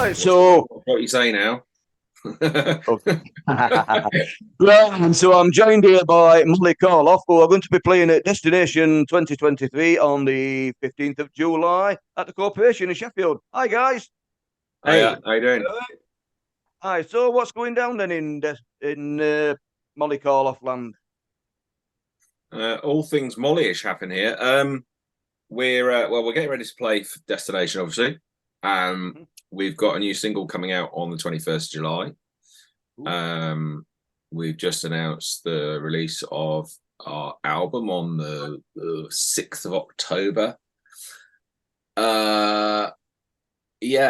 Right, so What you say now? okay. Right, and so I'm joined here by Molly Karloff, who are going to be playing at desTINAtion 2023 on the 15th of July at the Corporation in Sheffield. Hi, guys. Hey, how you doing? Hi. So, what's going down then in Molly Karloff land? All things Molly-ish happen here. We're getting ready to play for desTINAtion, obviously. We've got a new single coming out on the 21st of July. We've just announced the release of our album on the 6th of October. Yeah,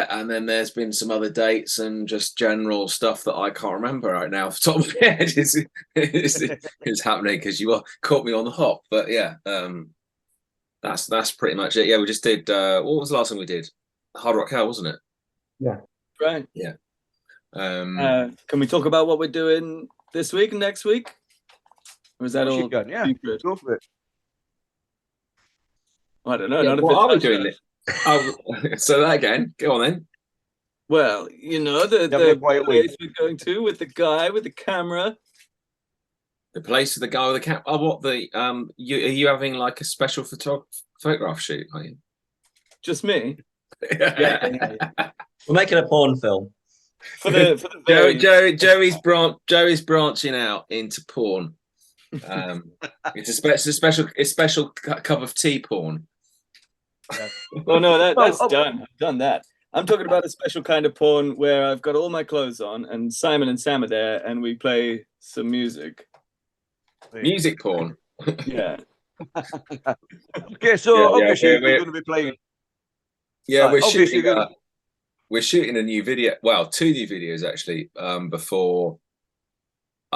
and then there's been some other dates and just general stuff that I can't remember right now off the top of my head is happening because you caught me on the hop. But yeah, that's pretty much it. Yeah, we just did. What was the last thing we did? Hard Rock Hell, wasn't it? Yeah. Right. Yeah. Can we talk about what we're doing this week and next week? Or is that all secret? Go for it. I don't know. Yeah, what are we doing this? Oh, so that again. Go on then. Well, you know, the place we're going to with the guy with the camera. The place with the guy with the camera. Oh, what the are you having like a special photograph shoot? Are you? Just me? Yeah. We're making a porn film. For the Joey's branching out into porn. It's a special cup of tea porn. Oh no, that's done. I've done that. I'm talking about a special kind of porn where I've got all my clothes on and Simon and Sam are there and we play some music. Music porn. Yeah. Okay, so obviously we're going to be playing. Yeah, we're shooting a new video. Well, two new videos actually. Before,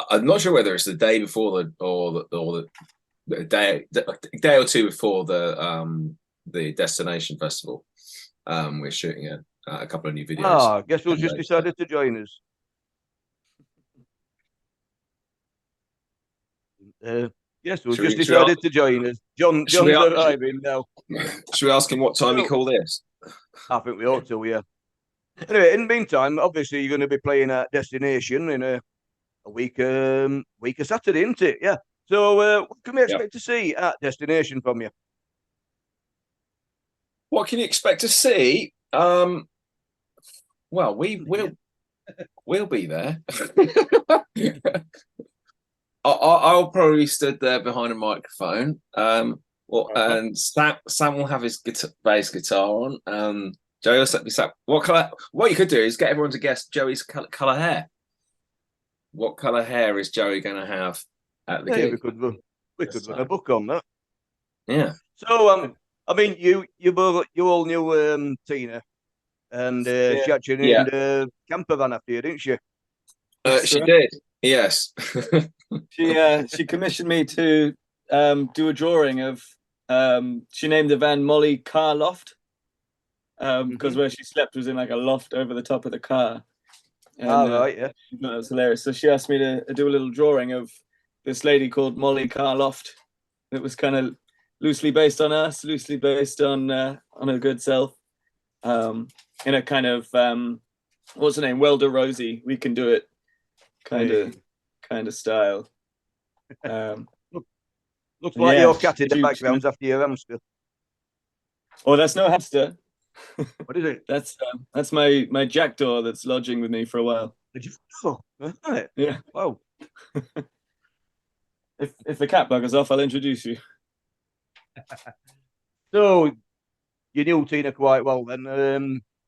I'm not sure whether it's the day before the day or two before the desTINAtion festival. We're shooting a couple of new videos. I guess we'll just decided to join us. Yes, we've just decided to join us. John's arriving now. Should we ask him what time you call this? I think we ought to, yeah. Anyway, in the meantime, obviously you're going to be playing at desTINAtion in a week of Saturday, isn't it? Yeah. So what can we expect to see at desTINAtion from you? What can you expect to see? Well, we'll be there. I'll probably stood there behind a microphone. And Sam will have his bass guitar on. Joey will set me up. What you could do is get everyone to guess Joey's color hair. What color hair is Joey going to have at the gig? We could run a book on that. Yeah. So I mean, you all knew Tina, and she actually named a camper van after you, didn't she? She did. Yes. She commissioned me to do a drawing of. She named the van Molly Karloff, because where she slept was in like a loft over the top of the car. And, right, yeah. That was hilarious. So she asked me to do a little drawing of this lady called Molly Karloff. It was kind of loosely based on us, loosely based on her good self, in a kind of what's her name, Welder Rosie, we can do it kind of style. Looks like your cat in the background's after your hamster. Oh, that's no hamster. What is it? That's my jackdaw that's lodging with me for a while. Did you? Oh, right. Yeah. Wow. If the cat buggers off, I'll introduce you. So you knew Tina quite well then.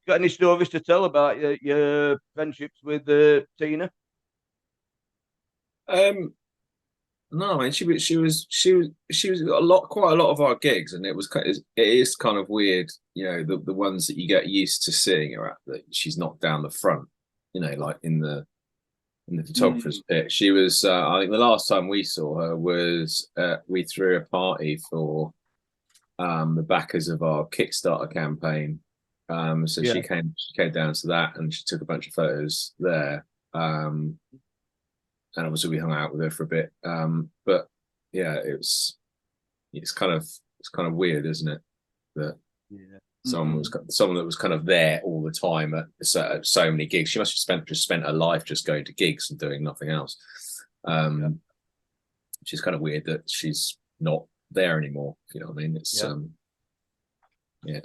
Got any stories to tell about your friendships with Tina? No, I mean she was quite a lot of our gigs, and it is kind of weird, you know, the ones that you get used to seeing her at, that she's not down the front, you know, like in the photographer's pit. She was I think the last time we saw her was we threw a party for the backers of our Kickstarter campaign. So she came down to that and she took a bunch of photos there. And obviously we hung out with her for a bit. But yeah, it's kind of weird, isn't it? That Someone that was kind of there all the time at so many gigs. She must have spent her life just going to gigs and doing nothing else. Which is kind of weird that she's not there anymore. If you know what I mean? It's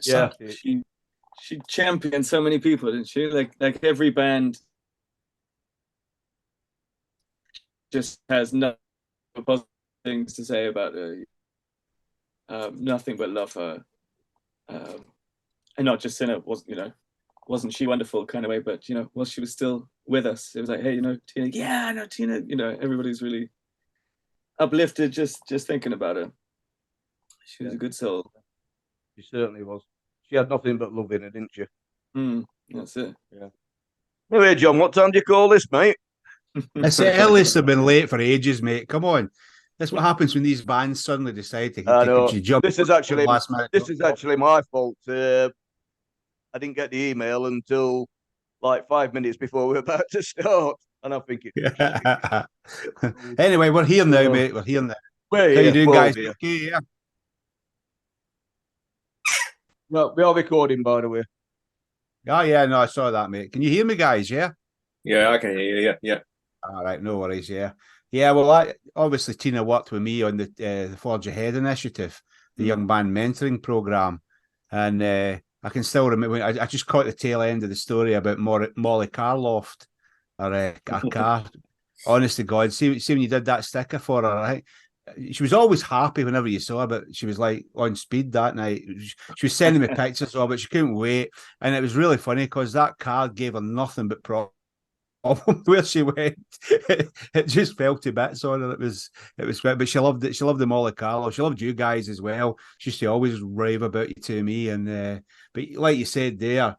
sad. She championed so many people, didn't she? Like every band just has no positive things to say about her. Nothing but love her. And not just in it, wasn't she wonderful kind of way, but while she was still with us, it was like, hey, Tina, yeah, I know Tina, everybody's really uplifted just thinking about her. She was a good soul. She certainly was. She had nothing but love in her, didn't she? That's it. Yeah. Anyway, John, what time do you call this, mate? It's the earliest they've been late for ages, mate. Come on. That's what happens when these bands suddenly decide to jump. This is actually last minute. This is actually my fault. I didn't get the email until like 5 minutes before we were about to start, and I'm thinking. Anyway, we're here now, mate. We're here now. How you doing, guys? Okay, yeah. No, we are recording, by the way. Oh, yeah, no, I saw that, mate. Can you hear me, guys? Yeah. Yeah, I can hear you. Yeah. All right, no worries. Yeah. Well, obviously Tina worked with me on the Forge Ahead initiative, the young band mentoring program, and I can still remember. I just caught the tail end of the story about Molly Karloff, our car. Honest to God, see when you did that sticker for her, right? She was always happy whenever you saw her, but she was like on speed that night. She was sending me pictures of it. She couldn't wait, and it was really funny because that card gave her nothing but problems. Where she went, it just fell to bits on her. It was great, but she loved it. She loved the Molly Karloff. She loved you guys as well. She used to always rave about you to me. And but like you said there,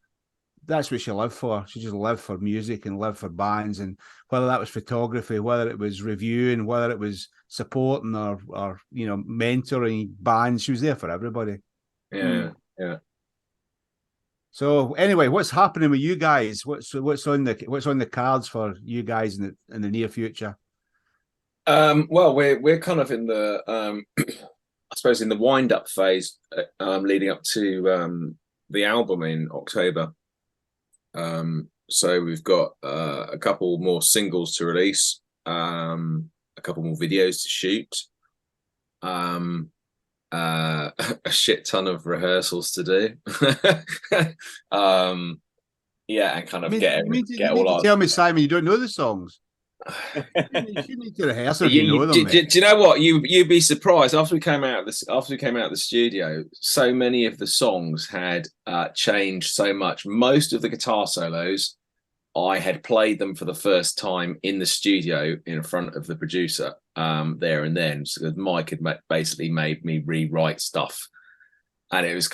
that's what she lived for. She just lived for music and lived for bands, and whether that was photography, whether it was reviewing, whether it was supporting or mentoring bands, she was there for everybody. Yeah. So anyway, what's happening with you guys? What's on the cards for you guys in the near future? Well, we're kind of in the I suppose in the wind up phase, leading up to the album in October. So we've got a couple more singles to release, a couple more videos to shoot, a shit ton of rehearsals to do. And kind of get all our. Tell me, Simon, you don't know the songs. You need to rehearse if you know them. Do you know what? You'd be surprised after we came out of the studio. So many of the songs had changed so much. Most of the guitar solos, I had played them for the first time in the studio in front of the producer there and then. So Mike had basically made me rewrite stuff, and it was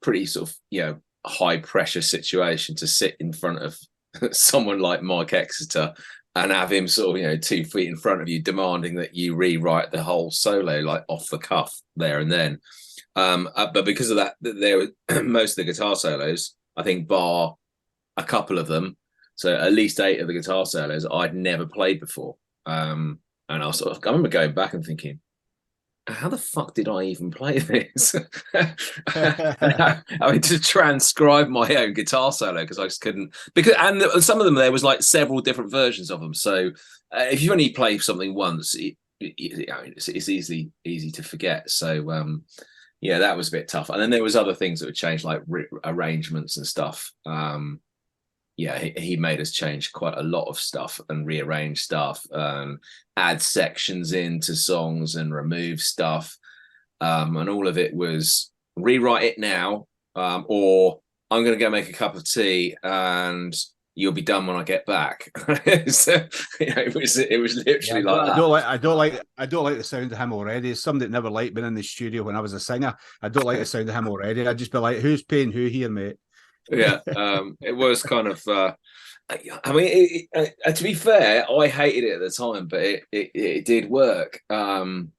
pretty sort of high pressure situation to sit in front of someone like Mike Exeter and have him sort of 2 feet in front of you demanding that you rewrite the whole solo like off the cuff there and then. But because of that, there were most of the guitar solos, I think, bar a couple of them, so at least 8 of the guitar solos I'd never played before. And I remember going back and thinking, how the fuck did I even play this? I mean, to transcribe my own guitar solo because I just couldn't. And some of them there was like several different versions of them. So if you only play something once, it's easy to forget. So that was a bit tough. And then there was other things that would change, like arrangements and stuff. He made us change quite a lot of stuff and rearrange stuff, add sections into songs and remove stuff. And all of it was rewrite it now, or I'm going to go make a cup of tea and you'll be done when I get back. So, it was literally like that. I don't like the sound of him already. As somebody that never liked being in the studio when I was a singer, I don't like the sound of him already. I'd just be like, who's paying who here, mate? It was kind of I mean, to be fair, I hated it at the time, but it did work. I mean,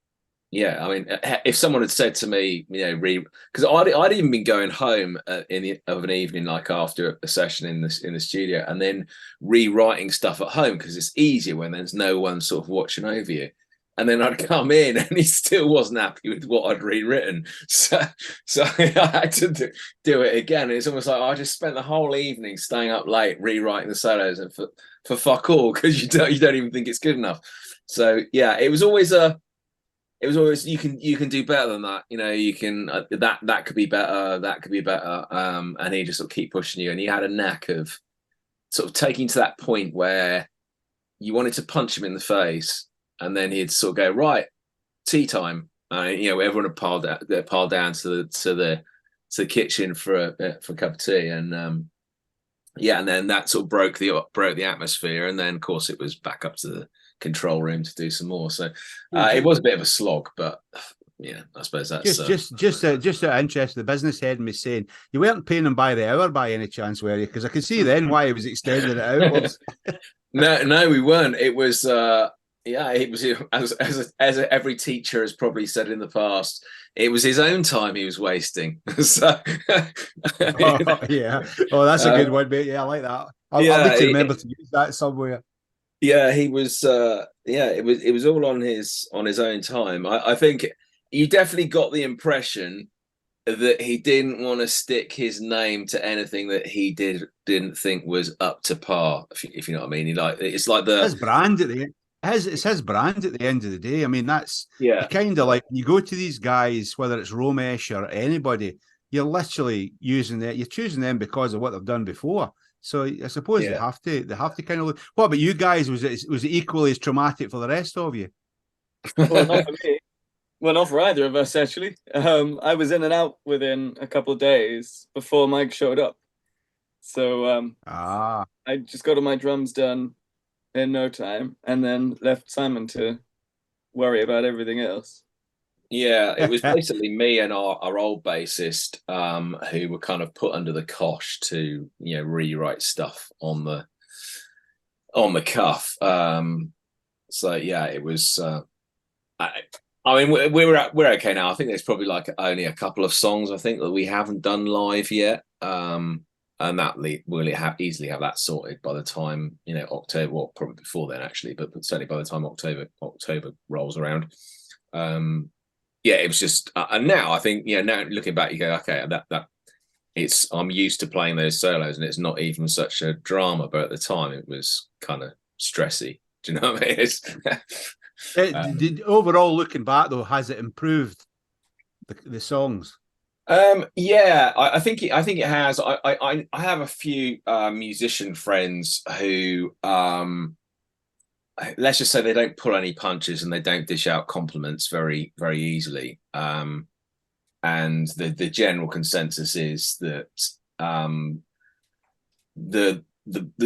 if someone had said to me, because I'd even been going home of an evening, like after a session in the studio, and then rewriting stuff at home because it's easier when there's no one sort of watching over you. and then I'd come in and he still wasn't happy with what I'd rewritten. So I had to do it again. And it's almost like I just spent the whole evening staying up late rewriting the solos, and for fuck all, because you don't even think it's good enough. So yeah, it was always you can do better than that. You know, you can that could be better, that could be better. And he just sort of keep pushing you. And he had a knack of sort of taking to that point where you wanted to punch him in the face, and then he'd sort of go, right, tea time. You know, everyone would pile down to the kitchen for a cup of tea, and yeah, and then that sort of broke the atmosphere, and then of course it was back up to the control room to do some more. So it was a bit of a slog, but yeah, I suppose that's just out of interest. The business head me saying you weren't paying him by the hour by any chance, were you? Because I could see then why he was extending it outwards. No, we weren't. It was yeah, it was as every teacher has probably said in the past, it was his own time he was wasting. So yeah, oh, that's a good one, mate. Yeah, I like that. I'll need to remember to use that somewhere. Yeah, he was. Yeah, it was all on his own time. I think you definitely got the impression that he didn't want to stick his name to anything that he didn't think was up to par. If you know what I mean, it's like his brand at the end. It's his brand at the end of the day. I mean, that's kind of like when you go to these guys, whether it's Romesh or anybody, you're literally using that. You're choosing them because of what they've done before. So I suppose they have to kind of look. What about you guys? Was it equally as traumatic for the rest of you? Well, not for me. Well, not for either of us, actually. I was in and out within a couple of days before Mike showed up. So I just got all my drums done in no time, and then left Simon to worry about everything else. Yeah, it was basically me and our old bassist who were kind of put under the cosh to, you know, rewrite stuff on the cuff. So yeah, it was. I mean, we're okay now. I think there's probably like only a couple of songs I think that we haven't done live yet. And that we'll easily have that sorted by the time, you know, October, well, probably before then actually, but certainly by the time October rolls around. Yeah, it was just, and now I think, you know, now looking back, you go, okay, that I'm used to playing those solos, and it's not even such a drama, but at the time it was kind of stressy. Do you know what I mean? Overall, looking back though, has it improved the songs? Yeah, I think it has. I have a few musician friends who let's just say they don't pull any punches and they don't dish out compliments very, very easily. And the general consensus is that the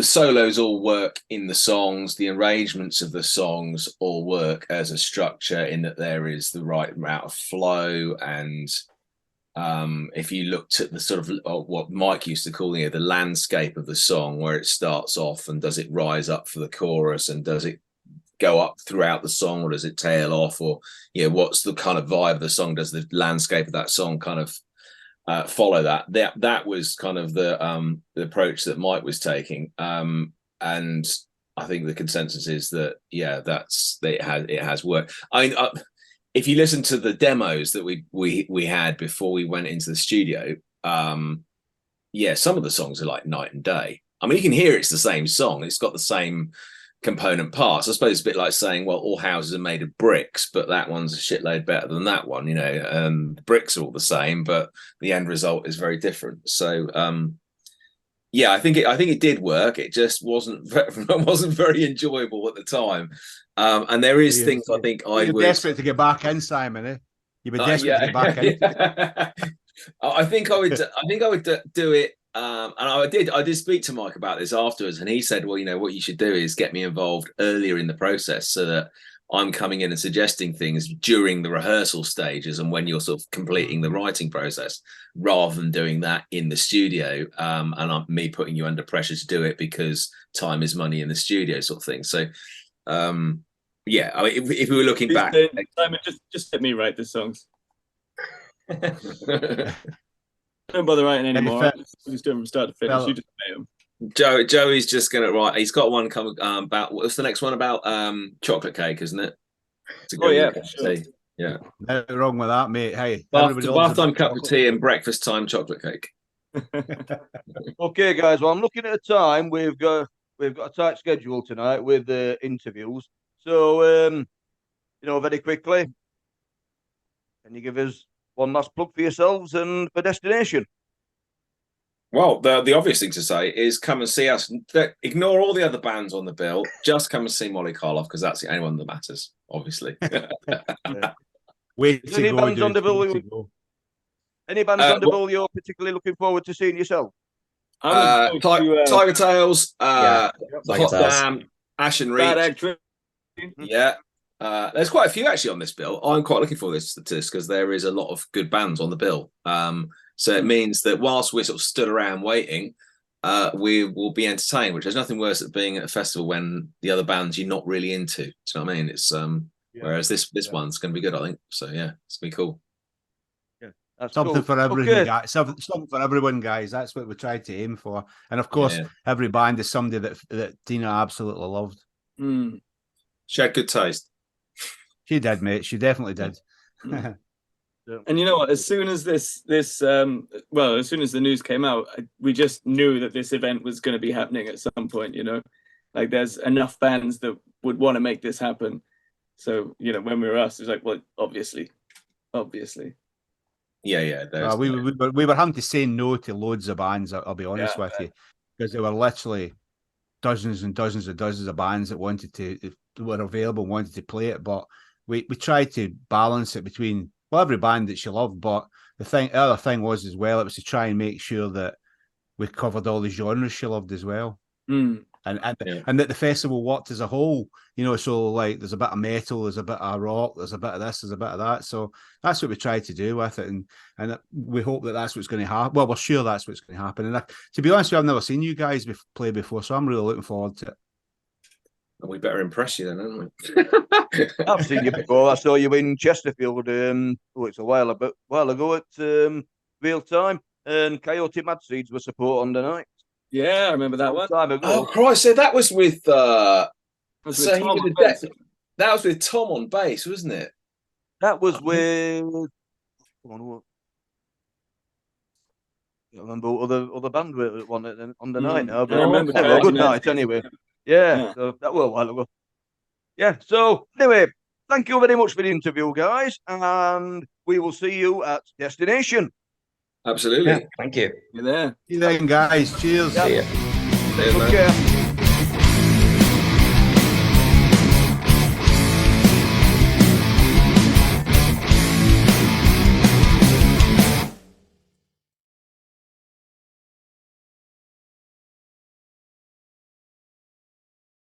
solos all work in the songs, the arrangements of the songs all work as a structure, in that there is the right amount of flow. And if you looked at the sort of what Mike used to call the landscape of the song, where it starts off, and does it rise up for the chorus, and does it go up throughout the song, or does it tail off, or what's the kind of vibe of the song? Does the landscape of that song kind of follow that? That was kind of the approach that Mike was taking, and I think the consensus is that it has worked. I mean, if you listen to the demos that we had before we went into the studio, some of the songs are like night and day. I mean, you can hear it's the same song. It's got the same component parts. I suppose it's a bit like saying, well, all houses are made of bricks, but that one's a shitload better than that one. The bricks are all the same, but the end result is very different. So, I think it did work. It just wasn't very enjoyable at the time. And there is things I think you're desperate to get back in, Simon. Eh? You'd be desperate to get back in. I think I would do it. And I did speak to Mike about this afterwards, and he said, well, what you should do is get me involved earlier in the process, so that I'm coming in and suggesting things during the rehearsal stages and when you're sort of completing the writing process, rather than doing that in the studio, and me putting you under pressure to do it because time is money in the studio, sort of thing. So I mean, if we were looking back, Simon, just let me write the songs. Don't bother writing anymore. Just do them from start to finish. You just play them. Joey's just gonna write. He's got one coming about. What's the next one about? Chocolate cake, isn't it? It's a Oh, good yeah, cup of sure. tea. Yeah. Nothing wrong with that, mate. Hey, Bath, everybody loves a time bit cup of chocolate. tea and breakfast time chocolate cake. Okay, guys. Well, I'm looking at the time. We've got a tight schedule tonight with interviews. So, very quickly, can you give us one last plug for yourselves and for desTINAtion? Well, the obvious thing to say is come and see us. Ignore all the other bands on the bill. Just come and see Molly Karloff because that's the only one that matters, obviously. Way Is to any go, bands on dude. the Way bill? to go. Any bands on the well- bill you're particularly looking forward to seeing yourself? I'm looking forward to Tiger Tails, Yeah. the Tiger Hot Tails. Dam, Ash and Bad Reach. Actress. Yeah. There's quite a few actually on this bill. I'm quite looking for this because there is a lot of good bands on the bill. So it means that whilst we're sort of stood around waiting, we will be entertained, which there's nothing worse than being at a festival when the other bands you're not really into. Do you know what I mean? It's whereas this one's going to be good, I think. So yeah, it's going to be cool. That's Something cool. for everyone, Okay. guys. Something for everyone, guys. That's what we tried to aim for. And of course, Yeah. every band is somebody that Tina absolutely loved. Mm. She had good taste. She did, mate. She definitely did. And you know what? As soon as as soon as the news came out, we just knew that this event was going to be happening at some point. Like there's enough bands that would want to make this happen. So when we were asked, it was like, well, obviously. Yeah. We were having to say no to loads of bands. I'll be honest with you, because there were literally dozens and dozens of bands that were available, wanted to play it, but we tried to balance it between every band that she loved, but the other thing was as well, it was to try and make sure that we covered all the genres she loved as well. And that the festival worked as a whole, so like there's a bit of metal, there's a bit of rock, there's a bit of this, there's a bit of that. So that's what we tried to do with it, and we hope that that's what's going to happen. Well, we're sure that's what's going to happen. And to be honest with you, I've never seen you guys play before, so I'm really looking forward to it. And we better impress you then, haven't we? I've seen you before. I saw you in Chesterfield. It's a while ago at Real Time, and Coyote Mad Seeds were support on the night. Yeah, I remember that one. Time ago. Oh Christ! So that was with That was with Tom on bass. that was with Tom on bass, wasn't it? That was with. Come on, what? I remember other band were on the night now, but I remember they were a Coyote good Mad night Seeds. anyway. Yeah, so that was a while ago. Yeah, so anyway, thank you very much for the interview, guys, and we will see you at desTINAtion. Absolutely. Thank you. You're there. See you then, guys. Cheers. See ya. Cheers, Take man. care.